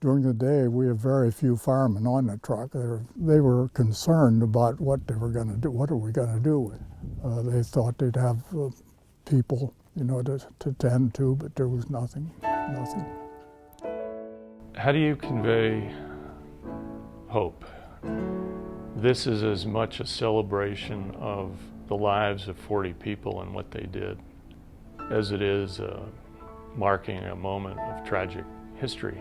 During the day, we have very few firemen on the truck. They were concerned about what they were going to do. What are we going to do? They thought they'd have people, to tend to, but there was nothing. How do you convey hope? This is as much a celebration of the lives of 40 people and what they did as it is marking a moment of tragic history.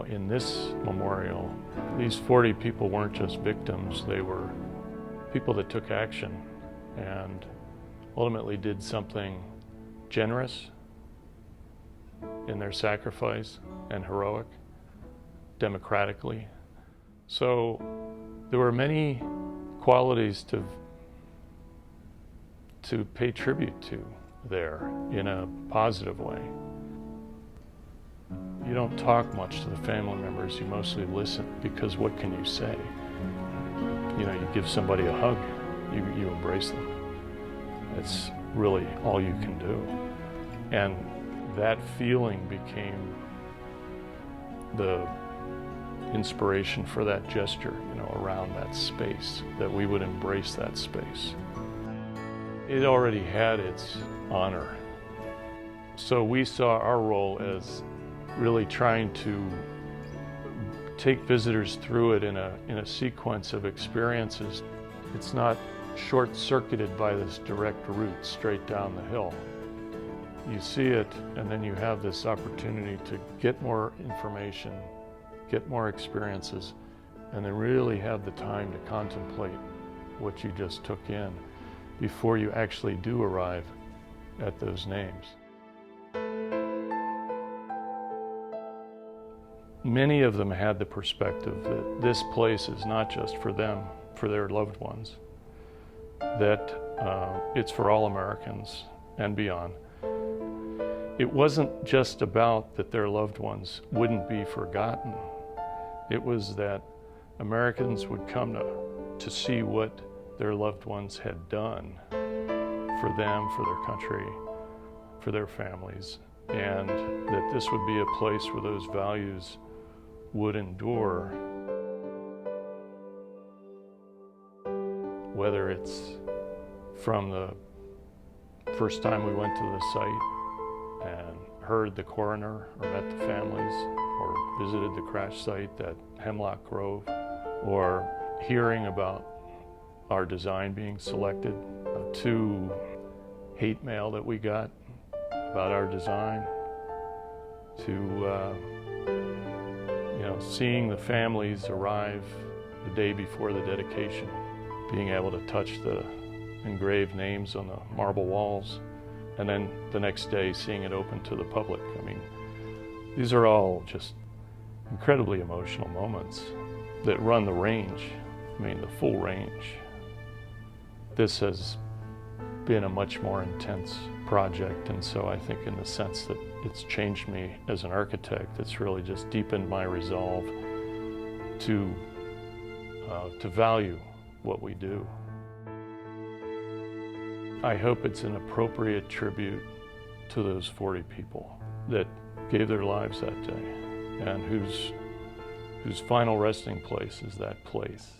In this memorial, these 40 people weren't just victims, they were people that took action and ultimately did something generous in their sacrifice and heroic, democratically. So there were many qualities to pay tribute to there in a positive way. You don't talk much to the family members, you mostly listen, because what can you say? You give somebody a hug, you embrace them. It's really all you can do. And that feeling became the inspiration for that gesture, around that space, that we would embrace that space. It already had its honor. So we saw our role as really trying to take visitors through it in a sequence of experiences. It's not short-circuited by this direct route straight down the hill. You see it, and then you have this opportunity to get more information, get more experiences, and then really have the time to contemplate what you just took in before you actually do arrive at those names. Many of them had the perspective that this place is not just for them, for their loved ones, that it's for all Americans and beyond. It wasn't just about that their loved ones wouldn't be forgotten. It was that Americans would come to see what their loved ones had done for them, for their country, for their families, and that this would be a place where those values would endure, whether it's from the first time we went to the site and heard the coroner or met the families or visited the crash site at Hemlock Grove, or hearing about our design being selected, to hate mail that we got about our design, to seeing the families arrive the day before the dedication, being able to touch the engraved names on the marble walls, and then the next day seeing it open to the public. These are all just incredibly emotional moments that run the range, the full range. This has been a much more intense project, and so I think in the sense that it's changed me as an architect, it's really just deepened my resolve to value what we do. I hope it's an appropriate tribute to those 40 people that gave their lives that day and whose final resting place is that place.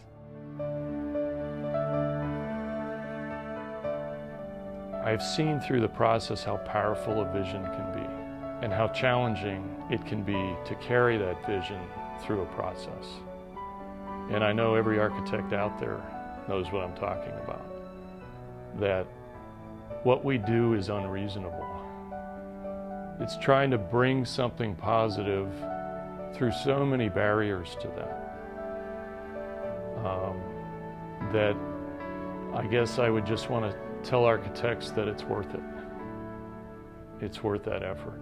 I've seen through the process how powerful a vision can be and how challenging it can be to carry that vision through a process. And I know every architect out there knows what I'm talking about, that what we do is unreasonable. It's trying to bring something positive through so many barriers to that, that I guess I would just want to tell architects that it's worth it. It's worth that effort.